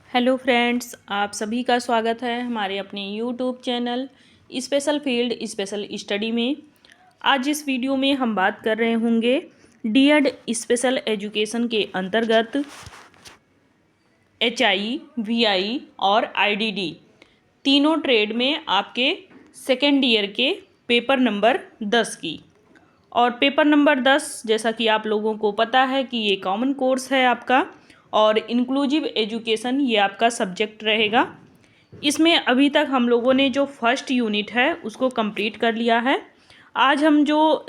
Hello friends, आप सभी का स्वागत है हमारे अपने YouTube channel special field special study में। आज इस वीडियो में हम बात कर रहे होंगे डीएड स्पेशल एजुकेशन के अंतर्गत एचआई, वीआई और आईडीडी तीनों ट्रेड में आपके सेकेंड ईयर के पेपर नंबर 10 की। और पेपर नंबर 10 जैसा कि आप लोगों को पता है कि ये कॉमन कोर्स है आपका और इंक्लूसिव एजुकेशन ये आपका सब्जेक्ट रहेगा। इसमें अभी तक हम लोगों ने जो फर्स्ट यूनिट है उसको कंप्लीट कर लिया है। आज हम जो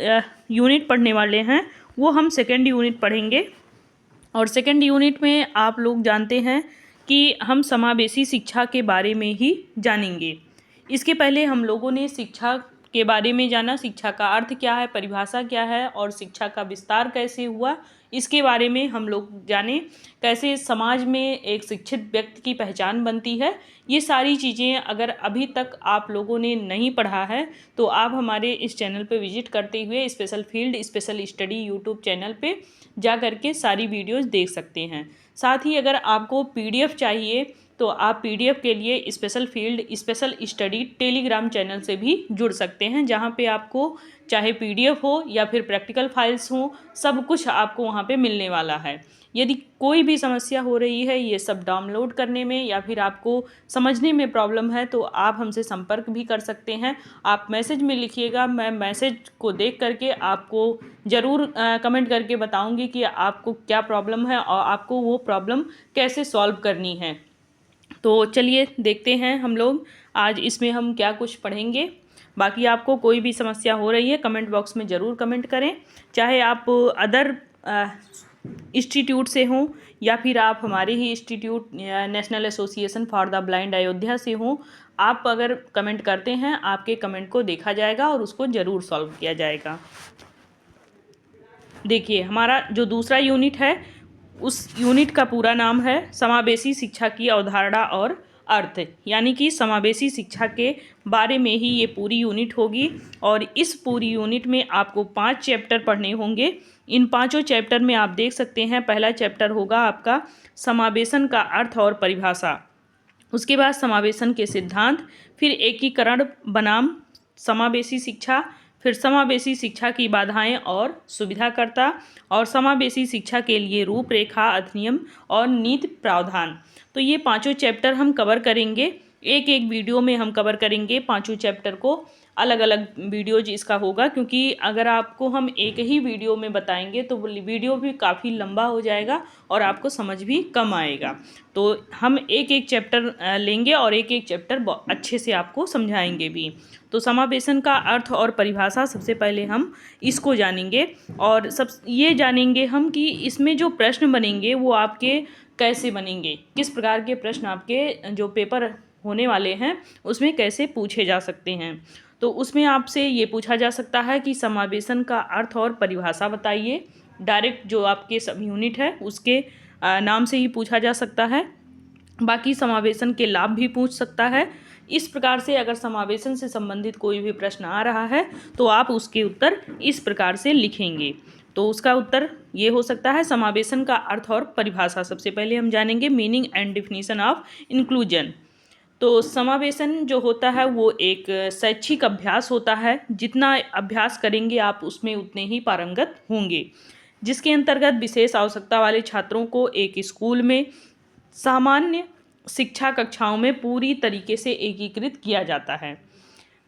यूनिट पढ़ने वाले हैं वो हम सेकेंड यूनिट पढ़ेंगे। और सेकेंड यूनिट में आप लोग जानते हैं कि हम समावेशी शिक्षा के बारे में ही जानेंगे। इसके पहले हम लोगों ने शिक्षा के बारे में जाना, शिक्षा का अर्थ क्या है, परिभाषा क्या है और शिक्षा का विस्तार कैसे हुआ, इसके बारे में हम लोग जाने। कैसे समाज में एक शिक्षित व्यक्ति की पहचान बनती है, ये सारी चीज़ें अगर अभी तक आप लोगों ने नहीं पढ़ा है तो आप हमारे इस चैनल पे विजिट करते हुए special field special study YouTube channel पे जा करके सारी वीडियोस देख सकते हैं। साथ ही अगर आपको पीडीएफ चाहिए तो आप पीडीएफ के लिए special field special study Telegram channel से भी जुड़ सकते हैं, जहां पे आपको चाहे पीडीएफ हो या फिर प्रैक्टिकल फाइल्स हो, सब कुछ आपको वहां पे मिलने वाला है। यदि कोई भी समस्या हो रही है ये सब डाउनलोड करने में या फिर आपको समझने में प्रॉब्लम है तो आप हमसे संपर्क भी कर सकते हैं। आप मैसेज में लिखिएगा, मैं मैसेज को देख करके आपको ज़रूर कमेंट करके बताऊंगी कि आपको क्या प्रॉब्लम है और आपको वो प्रॉब्लम कैसे सॉल्व करनी है। तो चलिए देखते हैं हम लोग आज इसमें हम क्या कुछ पढ़ेंगे। बाकी आपको कोई भी समस्या हो रही है कमेंट बॉक्स में ज़रूर कमेंट करें, चाहे आप अदर इंस्टीट्यूट से हों या फिर आप हमारे ही institute national association for the blind Ayodhya से हों। आप अगर कमेंट करते हैं आपके कमेंट को देखा जाएगा और उसको ज़रूर सॉल्व किया जाएगा। देखिए हमारा जो दूसरा यूनिट है उस यूनिट का पूरा नाम है समावेशी शिक्षा की अवधारणा और अर्थ, यानी कि समावेशी शिक्षा के बारे में ही ये पूरी यूनिट होगी। और इस पूरी यूनिट में आपको 5 चैप्टर पढ़ने होंगे। इन पांचों चैप्टर में आप देख सकते हैं पहला चैप्टर होगा आपका समावेशन का अर्थ और परिभाषा, उसके बाद समावेशन के सिद्धांत, फिर एकीकरण बनाम समावेशी शिक्षा, फिर समावेशी शिक्षा की बाधाएं और सुविधाकर्ता, और समावेशी शिक्षा के लिए रूपरेखा, अधिनियम और नीति प्रावधान। तो ये पांचों चैप्टर हम कवर करेंगे, एक एक वीडियो में हम कवर करेंगे पांचों चैप्टर को। अलग अलग वीडियोज इसका होगा, क्योंकि अगर आपको हम एक ही वीडियो में बताएंगे तो वीडियो भी काफ़ी लंबा हो जाएगा और आपको समझ भी कम आएगा। तो हम एक एक चैप्टर लेंगे और एक एक चैप्टर अच्छे से आपको समझाएंगे भी। तो समावेशन का अर्थ और परिभाषा सबसे पहले हम इसको जानेंगे और सब ये जानेंगे हम कि इसमें जो प्रश्न बनेंगे वो आपके कैसे बनेंगे, किस प्रकार के प्रश्न आपके जो पेपर होने वाले हैं उसमें कैसे पूछे जा सकते हैं। तो उसमें आपसे ये पूछा जा सकता है कि समावेशन का अर्थ और परिभाषा बताइए। डायरेक्ट जो आपके सब यूनिट है उसके नाम से ही पूछा जा सकता है। बाकी समावेशन के लाभ भी पूछ सकता है। इस प्रकार से अगर समावेशन से संबंधित कोई भी प्रश्न आ रहा है तो आप उसके उत्तर इस प्रकार से लिखेंगे। तो उसका उत्तर ये हो सकता है समावेशन का अर्थ और परिभाषा। सबसे पहले हम जानेंगे meaning and definition of inclusion. तो समावेशन जो होता है वो एक शैक्षिक अभ्यास होता है, जितना अभ्यास करेंगे आप उसमें उतने ही पारंगत होंगे, जिसके अंतर्गत विशेष आवश्यकता वाले छात्रों को एक स्कूल में सामान्य शिक्षा कक्षाओं में पूरी तरीके से एकीकृत किया जाता है।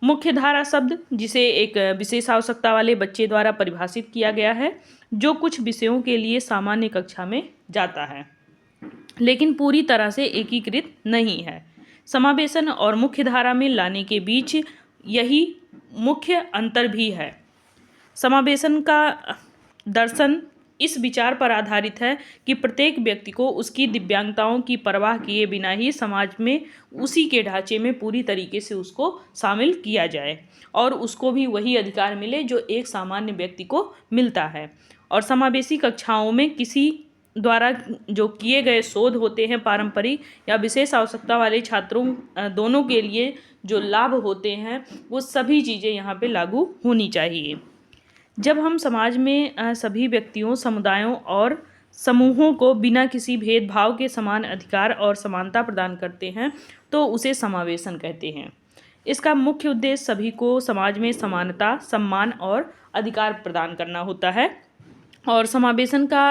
मुख्य धारा शब्द जिसे एक विशेष आवश्यकता वाले बच्चे द्वारा परिभाषित किया गया है, जो कुछ विषयों के लिए सामान्य कक्षा में जाता है लेकिन पूरी तरह से एकीकृत नहीं है। समावेशन और मुख्य धारा में लाने के बीच यही मुख्य अंतर भी है। समावेशन का दर्शन इस विचार पर आधारित है कि प्रत्येक व्यक्ति को उसकी दिव्यांगताओं की परवाह किए बिना ही समाज में उसी के ढांचे में पूरी तरीके से उसको शामिल किया जाए और उसको भी वही अधिकार मिले जो एक सामान्य व्यक्ति को मिलता है। और समावेशी कक्षाओं में किसी द्वारा जो किए गए शोध होते हैं पारंपरिक या विशेष आवश्यकता वाले छात्रों दोनों के लिए जो लाभ होते हैं वो सभी चीज़ें यहाँ पे लागू होनी चाहिए। जब हम समाज में सभी व्यक्तियों, समुदायों और समूहों को बिना किसी भेदभाव के समान अधिकार और समानता प्रदान करते हैं तो उसे समावेशन कहते हैं। इसका मुख्य उद्देश्य सभी को समाज में समानता, सम्मान और अधिकार प्रदान करना होता है। और समावेशन का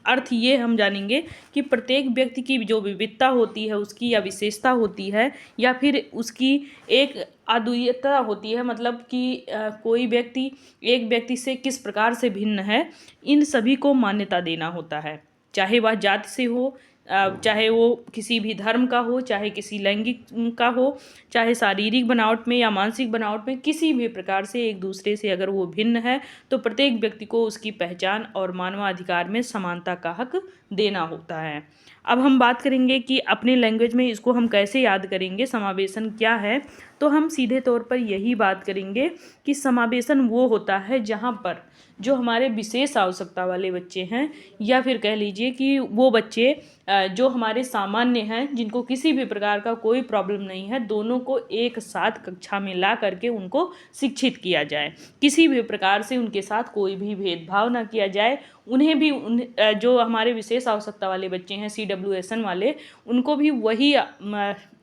अर्थ ये हम जानेंगे कि प्रत्येक व्यक्ति की जो विविधता होती है, उसकी या विशेषता होती है या फिर उसकी एक अद्वितीयता होती है, मतलब कि कोई व्यक्ति एक व्यक्ति से किस प्रकार से भिन्न है, इन सभी को मान्यता देना होता है। चाहे वह जाति से हो, चाहे वो किसी भी धर्म का हो, चाहे किसी लैंगिक का हो, चाहे शारीरिक बनावट में या मानसिक बनावट में, किसी भी प्रकार से एक दूसरे से अगर वो भिन्न है तो प्रत्येक व्यक्ति को उसकी पहचान और मानवाधिकार में समानता का हक देना होता है। अब हम बात करेंगे कि अपने लैंग्वेज में इसको हम कैसे याद करेंगे, समावेशन क्या है। तो हम सीधे तौर पर यही बात करेंगे कि समावेशन वो होता है जहाँ पर जो हमारे विशेष आवश्यकता वाले बच्चे हैं, या फिर कह लीजिए कि वो बच्चे जो हमारे सामान्य हैं, जिनको किसी भी प्रकार का कोई प्रॉब्लम नहीं है, दोनों को एक साथ कक्षा में ला करके उनको शिक्षित किया जाए। किसी भी प्रकार से उनके साथ कोई भी भेदभाव ना किया जाए। उन्हें भी जो हमारे विशेष आवश्यकता वाले बच्चे हैं, CWSN वाले, उनको भी वही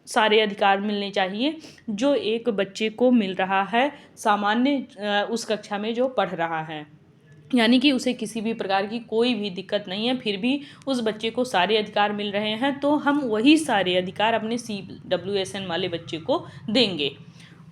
सारे अधिकार मिलने चाहिए जो एक बच्चे को मिल रहा है सामान्य उस कक्षा में जो पढ़ रहा है। यानी कि उसे किसी भी प्रकार की कोई भी दिक्कत नहीं है, फिर भी उस बच्चे को सारे अधिकार मिल रहे हैं, तो हम वही सारे अधिकार अपने CWSN वाले बच्चे को देंगे।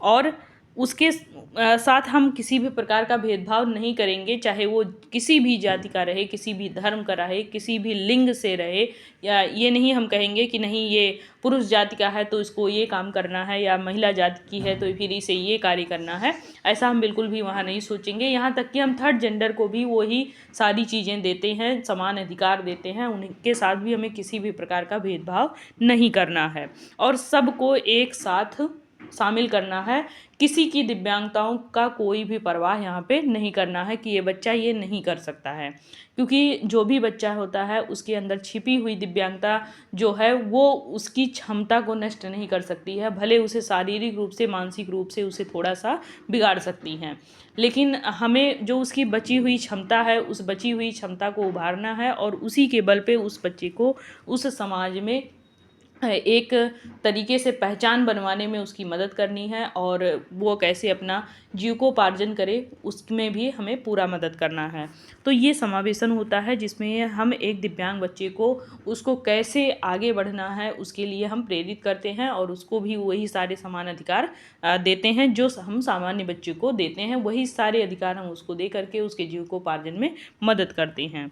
और उसके साथ हम किसी भी प्रकार का भेदभाव नहीं करेंगे, चाहे वो किसी भी जाति का रहे, किसी भी धर्म का रहे, किसी भी लिंग से रहे। या ये नहीं हम कहेंगे कि नहीं ये पुरुष जाति का है तो इसको ये काम करना है, या महिला जाति की है तो फिर इसे ये कार्य करना है। ऐसा हम बिल्कुल भी वहाँ नहीं सोचेंगे। यहाँ तक कि हम थर्ड जेंडर को भी वही सारी चीज़ें देते हैं, समान अधिकार देते हैं, उनके साथ भी हमें किसी भी प्रकार का भेदभाव नहीं करना है और सबको एक साथ शामिल करना है। किसी की दिव्यांगताओं का कोई भी परवाह यहाँ पे नहीं करना है कि ये बच्चा ये नहीं कर सकता है, क्योंकि जो भी बच्चा होता है उसके अंदर छिपी हुई दिव्यांगता जो है वो उसकी क्षमता को नष्ट नहीं कर सकती है। भले उसे शारीरिक रूप से, मानसिक रूप से उसे थोड़ा सा बिगाड़ सकती हैं, लेकिन हमें जो उसकी बची हुई क्षमता है, उस बची हुई क्षमता को उभारना है और उसी के बल पे उस बच्चे को उस समाज में एक तरीके से पहचान बनवाने में उसकी मदद करनी है, और वो कैसे अपना जीविकोपार्जन करे उसमें भी हमें पूरा मदद करना है। तो ये समावेशन होता है जिसमें हम एक दिव्यांग बच्चे को उसको कैसे आगे बढ़ना है उसके लिए हम प्रेरित करते हैं और उसको भी वही सारे समान अधिकार देते हैं जो हम सामान्य बच्चे को देते हैं। वही सारे अधिकार हम उसको दे करके उसके जीविकोपार्जन में मदद करते हैं।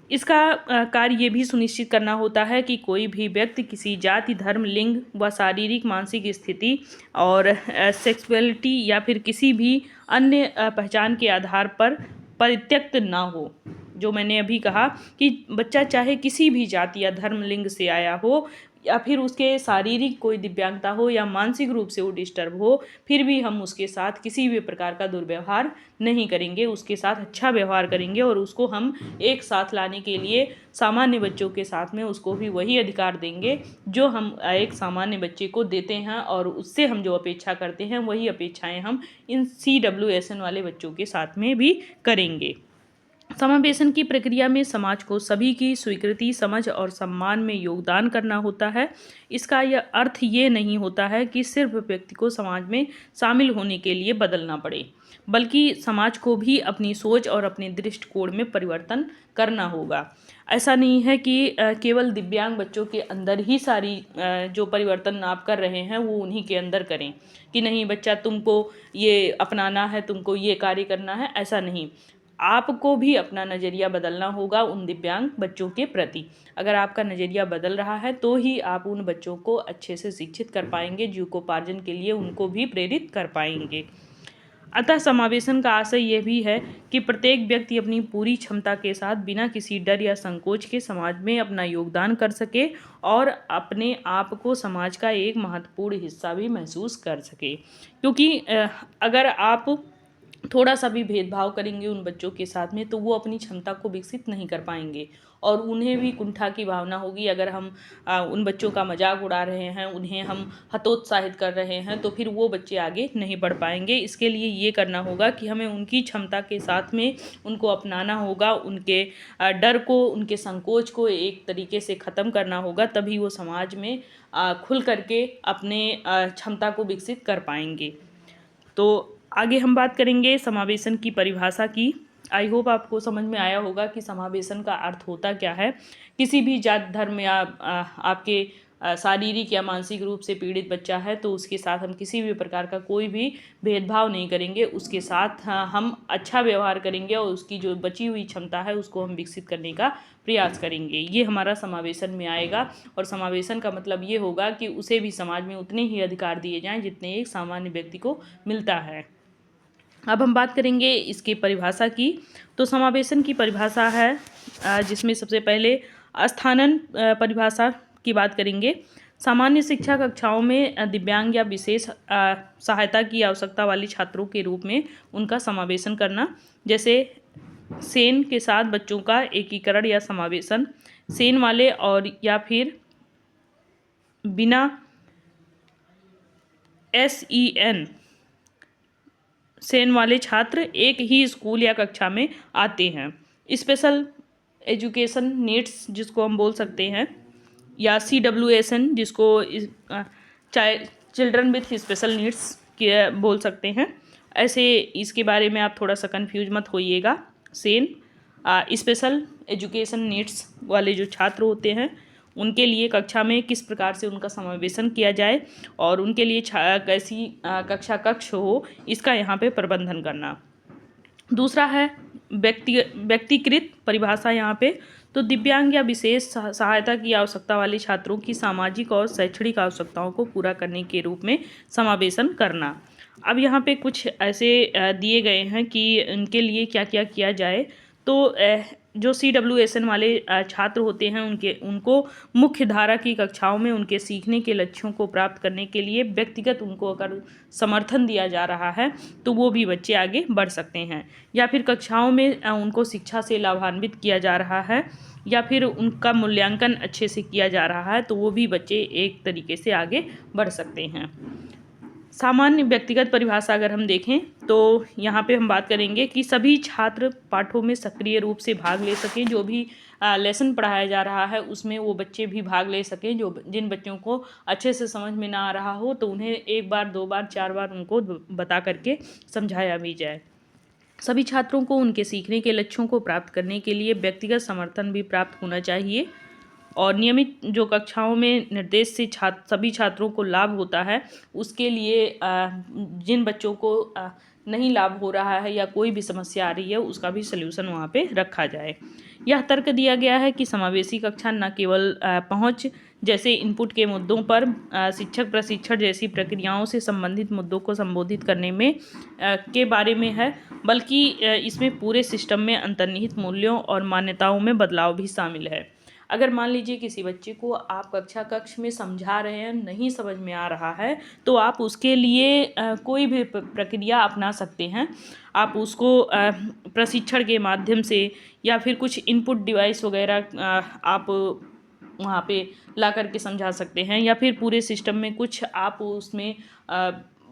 इसका कार्य ये भी सुनिश्चित करना होता है कि कोई भी व्यक्ति किसी जाति, धर्म, लिंग व शारीरिक मानसिक स्थिति और सेक्सुअलिटी या फिर किसी भी अन्य पहचान के आधार पर परित्यक्त ना हो। जो मैंने अभी कहा कि बच्चा चाहे किसी भी जाति या धर्म, लिंग से आया हो, या फिर उसके शारीरिक कोई दिव्यांगता हो या मानसिक रूप से वो डिस्टर्ब हो, फिर भी हम उसके साथ किसी भी प्रकार का दुर्व्यवहार नहीं करेंगे, उसके साथ अच्छा व्यवहार करेंगे और उसको हम एक साथ लाने के लिए सामान्य बच्चों के साथ में उसको भी वही अधिकार देंगे जो हम एक सामान्य बच्चे को देते हैं, और उससे हम जो अपेक्षा करते हैं वही अपेक्षाएं हम इन CWSN वाले बच्चों के साथ में भी करेंगे। समावेशन की प्रक्रिया में समाज को सभी की स्वीकृति, समझ और सम्मान में योगदान करना होता है। इसका यह अर्थ ये नहीं होता है कि सिर्फ व्यक्ति को समाज में शामिल होने के लिए बदलना पड़े, बल्कि समाज को भी अपनी सोच और अपने दृष्टिकोण में परिवर्तन करना होगा। ऐसा नहीं है कि केवल दिव्यांग बच्चों के अंदर ही सारी जो परिवर्तन आप कर रहे हैं वो उन्हीं के अंदर करें, कि नहीं बच्चा तुमको ये अपनाना है, तुमको ये कार्य करना है, ऐसा नहीं। आपको भी अपना नज़रिया बदलना होगा उन दिव्यांग बच्चों के प्रति। अगर आपका नज़रिया बदल रहा है तो ही आप उन बच्चों को अच्छे से शिक्षित कर पाएंगे, जीविकोपार्जन के लिए उनको भी प्रेरित कर पाएंगे। अतः समावेशन का आशय यह भी है कि प्रत्येक व्यक्ति अपनी पूरी क्षमता के साथ बिना किसी डर या संकोच के समाज में अपना योगदान कर सके और अपने आप को समाज का एक महत्वपूर्ण हिस्सा भी महसूस कर सके। क्योंकि अगर आप थोड़ा सा भी भेदभाव करेंगे उन बच्चों के साथ में तो वो अपनी क्षमता को विकसित नहीं कर पाएंगे और उन्हें भी कुंठा की भावना होगी। अगर हम उन बच्चों का मजाक उड़ा रहे हैं, उन्हें हम हतोत्साहित कर रहे हैं, तो फिर वो बच्चे आगे नहीं बढ़ पाएंगे। इसके लिए ये करना होगा कि हमें उनकी क्षमता के साथ में उनको अपनाना होगा, उनके डर को, उनके संकोच को एक तरीके से ख़त्म करना होगा, तभी वो समाज में खुल करके अपने क्षमता को विकसित कर पाएंगे। तो आगे हम बात करेंगे समावेशन की परिभाषा की। आई होप आपको समझ में आया होगा कि समावेशन का अर्थ होता क्या है। किसी भी जात धर्म या आपके शारीरिक या मानसिक रूप से पीड़ित बच्चा है तो उसके साथ हम किसी भी प्रकार का कोई भी भेदभाव नहीं करेंगे, उसके साथ हम अच्छा व्यवहार करेंगे और उसकी जो बची हुई क्षमता है उसको हम विकसित करने का प्रयास करेंगे। ये हमारा समावेशन में आएगा और समावेशन का मतलब ये होगा कि उसे भी समाज में उतने ही अधिकार दिए जाएं जितने एक सामान्य व्यक्ति को मिलता है। अब हम बात करेंगे इसकी परिभाषा की। तो समावेशन की परिभाषा है जिसमें सबसे पहले स्थानन परिभाषा की बात करेंगे। सामान्य शिक्षा कक्षाओं में दिव्यांग या विशेष सहायता की आवश्यकता वाले छात्रों के रूप में उनका समावेशन करना, जैसे सेन के साथ बच्चों का एकीकरण या समावेशन। सेन वाले और या फिर बिना SEN सेन वाले छात्र एक ही स्कूल या कक्षा में आते हैं। स्पेशल एजुकेशन नीड्स जिसको हम बोल सकते हैं, या CWSN जिसको चिल्ड्रन विथ स्पेशल नीड्स के बोल सकते हैं। ऐसे इसके बारे में आप थोड़ा सा कंफ्यूज मत होइएगा। सेन स्पेशल एजुकेशन नीड्स वाले जो छात्र होते हैं उनके लिए कक्षा में किस प्रकार से उनका समावेशन किया जाए और उनके लिए कैसी कक्षा कक्ष हो, इसका यहाँ पे प्रबंधन करना। दूसरा है व्यक्तिकृत परिभाषा यहाँ पे। तो दिव्यांग या विशेष सहायता की आवश्यकता वाले छात्रों की सामाजिक और शैक्षणिक आवश्यकताओं को पूरा करने के रूप में समावेशन करना। अब यहाँ पे कुछ ऐसे दिए गए हैं कि उनके लिए क्या क्या किया जाए। तो जो CWSN वाले छात्र होते हैं उनको मुख्य धारा की कक्षाओं में उनके सीखने के लक्ष्यों को प्राप्त करने के लिए व्यक्तिगत उनको अगर समर्थन दिया जा रहा है तो वो भी बच्चे आगे बढ़ सकते हैं। या फिर कक्षाओं में उनको शिक्षा से लाभान्वित किया जा रहा है या फिर उनका मूल्यांकन अच्छे से किया जा रहा है तो वो भी बच्चे एक तरीके से आगे बढ़ सकते हैं। सामान्य व्यक्तिगत परिभाषा अगर हम देखें तो यहाँ पे हम बात करेंगे कि सभी छात्र पाठों में सक्रिय रूप से भाग ले सकें। जो भी लेसन पढ़ाया जा रहा है उसमें वो बच्चे भी भाग ले सकें। जिन बच्चों को अच्छे से समझ में ना आ रहा हो तो उन्हें 1 बार 2 बार 4 बार उनको बता करके समझाया भी जाए। सभी छात्रों को उनके सीखने के लक्ष्यों को प्राप्त करने के लिए व्यक्तिगत समर्थन भी प्राप्त होना चाहिए और नियमित जो कक्षाओं में निर्देश से सभी छात्रों को लाभ होता है उसके लिए जिन बच्चों को नहीं लाभ हो रहा है या कोई भी समस्या आ रही है उसका भी सल्यूशन वहाँ पे रखा जाए। यह तर्क दिया गया है कि समावेशी कक्षा न केवल पहुँच जैसे इनपुट के मुद्दों पर शिक्षक प्रशिक्षण जैसी प्रक्रियाओं से संबंधित मुद्दों को संबोधित करने में के बारे में है, बल्कि इसमें पूरे सिस्टम में अंतर्निहित मूल्यों और मान्यताओं में बदलाव भी शामिल है। अगर मान लीजिए किसी बच्चे को आप कक्षा कक्ष में समझा रहे हैं, नहीं समझ में आ रहा है तो आप उसके लिए कोई भी प्रक्रिया अपना सकते हैं। आप उसको प्रशिक्षण के माध्यम से या फिर कुछ इनपुट डिवाइस वगैरह आप वहाँ पे ला करके समझा सकते हैं या फिर पूरे सिस्टम में कुछ आप उसमें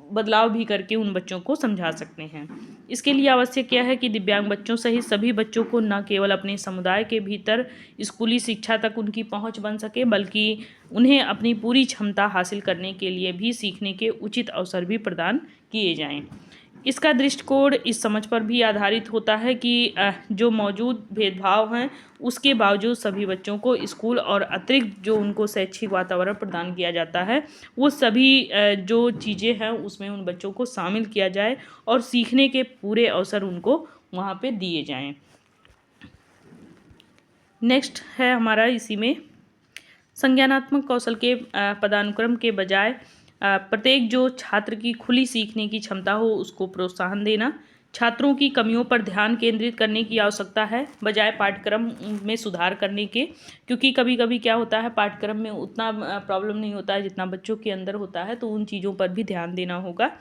बदलाव भी करके उन बच्चों को समझा सकते हैं। इसके लिए आवश्यक क्या है कि दिव्यांग बच्चों सहित सभी बच्चों को न केवल अपने समुदाय के भीतर स्कूली शिक्षा तक उनकी पहुंच बन सके बल्कि उन्हें अपनी पूरी क्षमता हासिल करने के लिए भी सीखने के उचित अवसर भी प्रदान किए जाएं। इसका दृष्टिकोण इस समझ पर भी आधारित होता है कि जो मौजूद भेदभाव हैं उसके बावजूद सभी बच्चों को स्कूल और अतिरिक्त जो उनको शैक्षिक वातावरण प्रदान किया जाता है वो सभी जो चीज़ें हैं उसमें उन बच्चों को शामिल किया जाए और सीखने के पूरे अवसर उनको वहाँ पे दिए जाएं। नेक्स्ट है हमारा इसी में संज्ञानात्मक कौशल के पदानुक्रम के बजाय प्रत्येक जो छात्र की खुली सीखने की क्षमता हो उसको प्रोत्साहन देना। छात्रों की कमियों पर ध्यान केंद्रित करने की आवश्यकता है बजाय पाठ्यक्रम में सुधार करने के, क्योंकि कभी कभी क्या होता है पाठ्यक्रम में उतना प्रॉब्लम नहीं होता है जितना बच्चों के अंदर होता है, तो उन चीज़ों पर भी ध्यान देना होगा।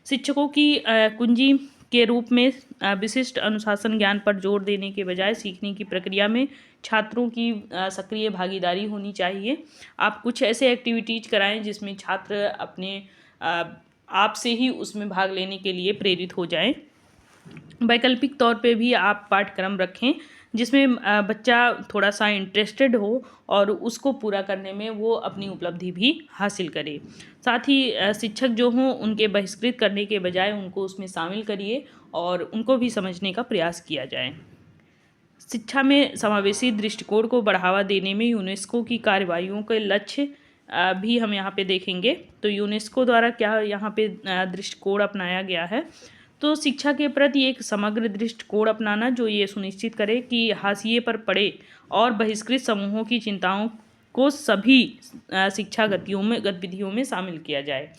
शिक्षकों की कुंजी के रूप में विशिष्ट अनुशासन ज्ञान पर जोर देने के बजाय सीखने की प्रक्रिया में छात्रों की सक्रिय भागीदारी होनी चाहिए। आप कुछ ऐसे एक्टिविटीज़ कराएं जिसमें छात्र अपने आप से ही उसमें भाग लेने के लिए प्रेरित हो जाएं। वैकल्पिक तौर पे भी आप पाठ्यक्रम रखें जिसमें बच्चा थोड़ा सा इंटरेस्टेड हो और उसको पूरा करने में वो अपनी उपलब्धि भी हासिल करे। साथ ही शिक्षक जो हों उनके बहिष्कृत करने के बजाय उनको उसमें शामिल करिए और उनको भी समझने का प्रयास किया जाए। शिक्षा में समावेशी दृष्टिकोण को बढ़ावा देने में यूनेस्को की कार्रवाइयों के लक्ष्य भी हम यहाँ पे देखेंगे। तो यूनेस्को द्वारा क्या यहाँ पे दृष्टिकोण अपनाया गया है, तो शिक्षा के प्रति एक समग्र दृष्टिकोण अपनाना जो ये सुनिश्चित करे कि हाशिए पर पड़े और बहिष्कृत समूहों की चिंताओं को सभी शिक्षा गतिविधियों में शामिल किया जाए।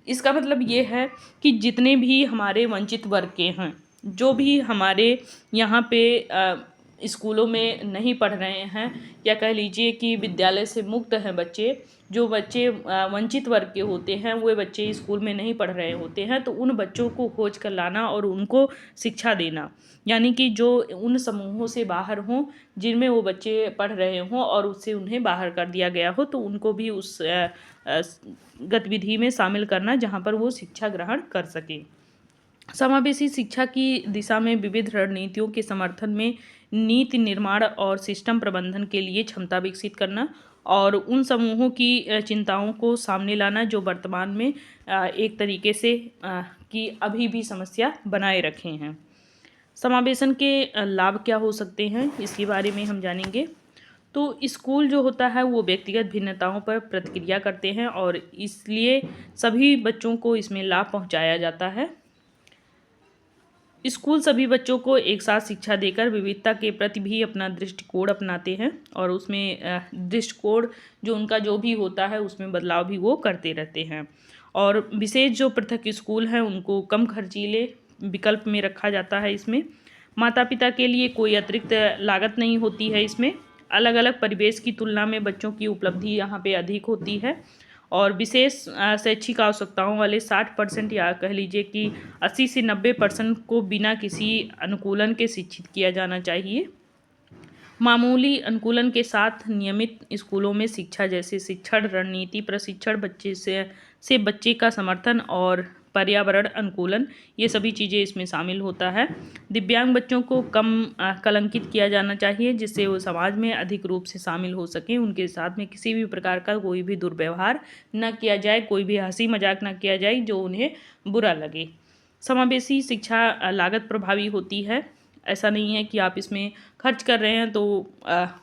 इसका मतलब ये है कि जितने भी हमारे वंचित वर्ग के हैं, जो भी हमारे यहाँ पे स्कूलों में नहीं पढ़ रहे हैं या कह लीजिए कि विद्यालय से मुक्त हैं बच्चे, जो बच्चे वंचित वर्ग के होते हैं वो बच्चे स्कूल में नहीं पढ़ रहे होते हैं, तो उन बच्चों को खोज कर लाना और उनको शिक्षा देना, यानी कि जो उन समूहों से बाहर हों जिनमें वो बच्चे पढ़ रहे हों और उससे उन्हें बाहर कर दिया गया हो, तो उनको भी उस गतिविधि में शामिल करना जहाँ पर वो शिक्षा ग्रहण कर सकें। समावेशी शिक्षा की दिशा में विविध रणनीतियों के समर्थन में नीति निर्माण और सिस्टम प्रबंधन के लिए क्षमता विकसित करना और उन समूहों की चिंताओं को सामने लाना जो वर्तमान में एक तरीके से कि अभी भी समस्या बनाए रखे हैं। समावेशन के लाभ क्या हो सकते हैं इसके बारे में हम जानेंगे। तो स्कूल जो होता है वो व्यक्तिगत भिन्नताओं पर प्रतिक्रिया करते हैं और इसलिए सभी बच्चों को इसमें लाभ पहुंचाया जाता है। स्कूल सभी बच्चों को एक साथ शिक्षा देकर विविधता के प्रति भी अपना दृष्टिकोण अपनाते हैं और उसमें दृष्टिकोण जो उनका जो भी होता है उसमें बदलाव भी वो करते रहते हैं। और विशेष जो पृथक स्कूल हैं उनको कम खर्चीले विकल्प में रखा जाता है। इसमें माता पिता के लिए कोई अतिरिक्त लागत नहीं होती है। इसमें अलग अलग परिवेश की तुलना में बच्चों की उपलब्धि यहाँ पे अधिक होती है और विशेष शैक्षिक आवश्यकताओं वाले 60% या कह लीजिए कि 80 से 90% को बिना किसी अनुकूलन के शिक्षित किया जाना चाहिए। मामूली अनुकूलन के साथ नियमित स्कूलों में शिक्षा जैसे शिक्षण रणनीति प्रशिक्षण बच्चे बच्चे का समर्थन और पर्यावरण अनुकूलन, ये सभी चीज़ें इसमें शामिल होता है। दिव्यांग बच्चों को कम कलंकित किया जाना चाहिए जिससे वो समाज में अधिक रूप से शामिल हो सकें। उनके साथ में किसी भी प्रकार का कोई भी दुर्व्यवहार न किया जाए, कोई भी हंसी मजाक न किया जाए जो उन्हें बुरा लगे। समावेशी शिक्षा लागत प्रभावी होती है। ऐसा नहीं है कि आप इसमें खर्च कर रहे हैं तो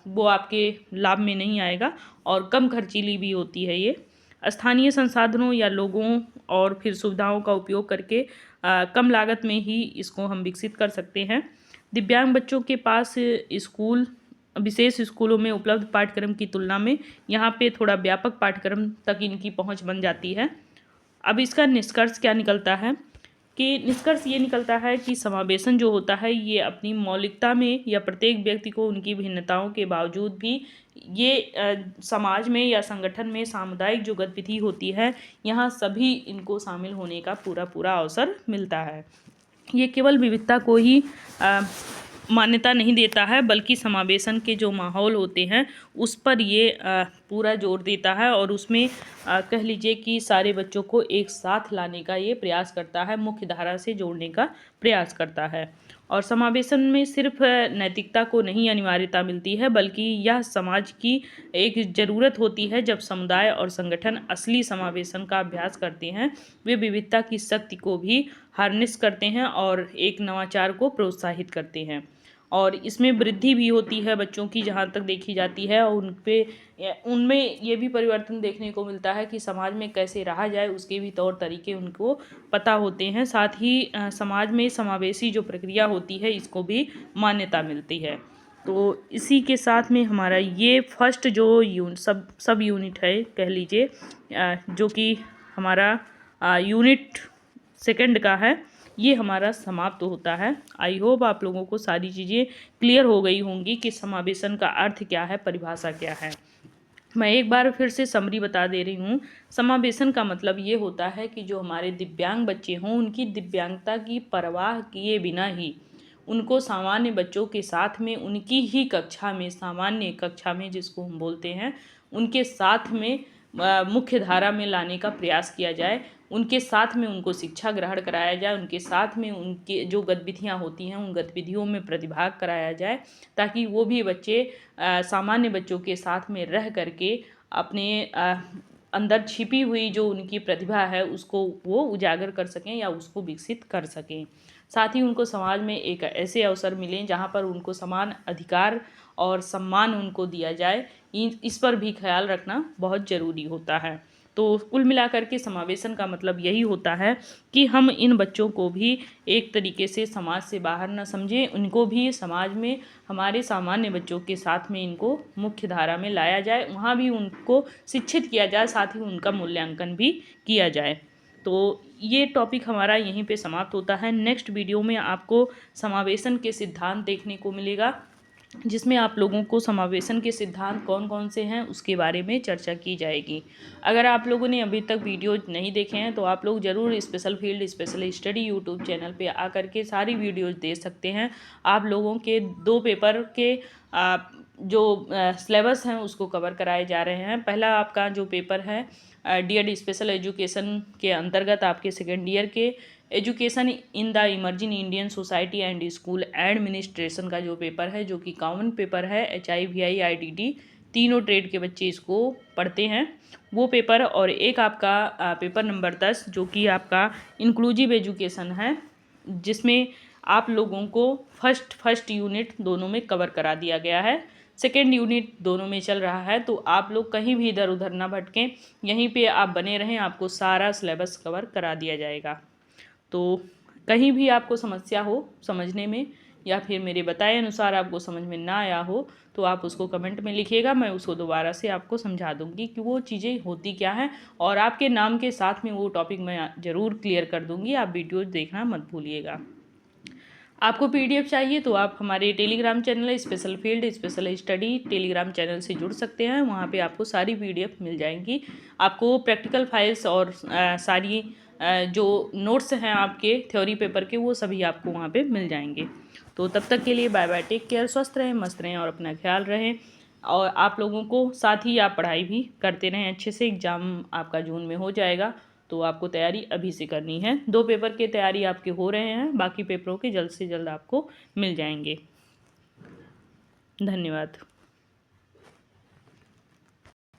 वो आपके लाभ में नहीं आएगा और कम खर्चीली भी होती है। ये स्थानीय संसाधनों या लोगों और फिर सुविधाओं का उपयोग करके कम लागत में ही इसको हम विकसित कर सकते हैं। दिव्यांग बच्चों के पास स्कूल विशेष स्कूलों में उपलब्ध पाठ्यक्रम की तुलना में यहाँ पे थोड़ा व्यापक पाठ्यक्रम तक इनकी पहुँच बन जाती है। अब इसका निष्कर्ष क्या निकलता है कि निष्कर्ष ये निकलता है कि समावेशन जो होता है ये अपनी मौलिकता में या प्रत्येक व्यक्ति को उनकी भिन्नताओं के बावजूद भी ये समाज में या संगठन में सामुदायिक जो गतिविधि होती है यहाँ सभी इनको शामिल होने का पूरा अवसर मिलता है। ये केवल विविधता को ही मान्यता नहीं देता है बल्कि समावेशन के जो माहौल होते हैं उस पर ये पूरा जोर देता है और उसमें कह लीजिए कि सारे बच्चों को एक साथ लाने का ये प्रयास करता है, मुख्य धारा से जोड़ने का प्रयास करता है। और समावेशन में सिर्फ नैतिकता को नहीं अनिवार्यता मिलती है बल्कि यह समाज की एक ज़रूरत होती है। जब समुदाय और संगठन असली समावेशन का अभ्यास करते हैं वे विविधता की शक्ति को भी हार्नेस करते हैं और एक नवाचार को प्रोत्साहित करते हैं और इसमें वृद्धि भी होती है बच्चों की जहाँ तक देखी जाती है और उनमें ये भी परिवर्तन देखने को मिलता है कि समाज में कैसे रहा जाए उसके भी तौर तरीके उनको पता होते हैं। साथ ही समाज में समावेशी जो प्रक्रिया होती है इसको भी मान्यता मिलती है। तो इसी के साथ में हमारा ये फर्स्ट जो सब यूनिट है कह लीजिए जो कि हमारा यूनिट सेकंड का है ये हमारा समाप्त होता है। आई होप आप लोगों को सारी चीज़ें क्लियर हो गई होंगी कि समावेशन का अर्थ क्या है, परिभाषा क्या है। मैं एक बार फिर से समरी बता दे रही हूँ। समावेशन का मतलब ये होता है कि जो हमारे दिव्यांग बच्चे हों, उनकी दिव्यांगता की परवाह किए बिना ही उनको सामान्य बच्चों के साथ में उनकी ही कक्षा में, सामान्य कक्षा में जिसको हम बोलते हैं, उनके साथ में मुख्य धारा में लाने का प्रयास किया जाए। उनके साथ में उनको शिक्षा ग्रहण कराया जाए, उनके साथ में उनके जो गतिविधियाँ होती हैं उन गतिविधियों में प्रतिभाग कराया जाए, ताकि वो भी बच्चे सामान्य बच्चों के साथ में रह करके अपने अंदर छिपी हुई जो उनकी प्रतिभा है उसको वो उजागर कर सकें या उसको विकसित कर सकें। साथ ही उनको समाज में एक ऐसे अवसर मिलें जहाँ पर उनको समान अधिकार और सम्मान उनको दिया जाए। इस पर भी ख्याल रखना बहुत ज़रूरी होता है। तो कुल मिलाकर के समावेशन का मतलब यही होता है कि हम इन बच्चों को भी एक तरीके से समाज से बाहर न समझें, उनको भी समाज में हमारे सामान्य बच्चों के साथ में इनको मुख्य धारा में लाया जाए, वहाँ भी उनको शिक्षित किया जाए, साथ ही उनका मूल्यांकन भी किया जाए। तो ये टॉपिक हमारा यहीं पे समाप्त होता है। नेक्स्ट वीडियो में आपको समावेशन के सिद्धांत देखने को मिलेगा, जिसमें आप लोगों को समावेशन के सिद्धांत कौन कौन से हैं उसके बारे में चर्चा की जाएगी। अगर आप लोगों ने अभी तक वीडियो नहीं देखे हैं तो आप लोग ज़रूर special field special study YouTube channel पे आकर के सारी वीडियोज़ देख सकते हैं। आप लोगों के 2 पेपर के जो सिलेबस हैं उसको कवर कराए जा रहे हैं। पहला आपका जो पेपर है डीएड स्पेशल एजुकेशन के अंतर्गत आपके सेकेंड ईयर के education in the emerging Indian society and school administration का जो पेपर है, जो कि कॉमन पेपर है, HIVI IDT तीनों ट्रेड के बच्चे इसको पढ़ते हैं, वो पेपर। और एक आपका पेपर नंबर 10 जो कि आपका इंक्लूसिव एजुकेशन है, जिसमें आप लोगों को फर्स्ट यूनिट दोनों में कवर करा दिया गया है, सेकेंड यूनिट दोनों में चल रहा है। तो आप लोग कहीं भी इधर उधर ना भटकें, यहीं पे आप बने रहें, आपको सारा सिलेबस कवर करा दिया जाएगा। तो कहीं भी आपको समस्या हो समझने में या फिर मेरे बताए अनुसार आपको समझ में ना आया हो तो आप उसको कमेंट में लिखिएगा, मैं उसको दोबारा से आपको समझा दूंगी कि वो चीज़ें होती क्या हैं, और आपके नाम के साथ में वो टॉपिक मैं ज़रूर क्लियर कर दूंगी। आप वीडियो देखना मत भूलिएगा। आपको PDF चाहिए तो आप हमारे Telegram channel special field special study Telegram channel से जुड़ सकते हैं। वहाँ पे आपको सारी PDF मिल जाएंगी। आपको प्रैक्टिकल फाइल्स और सारी जो नोट्स हैं आपके थ्योरी पेपर के, वो सभी आपको वहाँ पे मिल जाएंगे। तो तब तक के लिए बाय बाय, टेक केयर, स्वस्थ रहें, मस्त रहें और अपना ख्याल रहें। और आप लोगों को साथ ही आप पढ़ाई भी करते रहें अच्छे से। एग्ज़ाम आपका जून में हो जाएगा, तो आपको तैयारी अभी से करनी है। 2 पेपर की तैयारी आपके हो रहे हैं, बाकी पेपरों के जल्द से जल्द आपको मिल जाएंगे। धन्यवाद।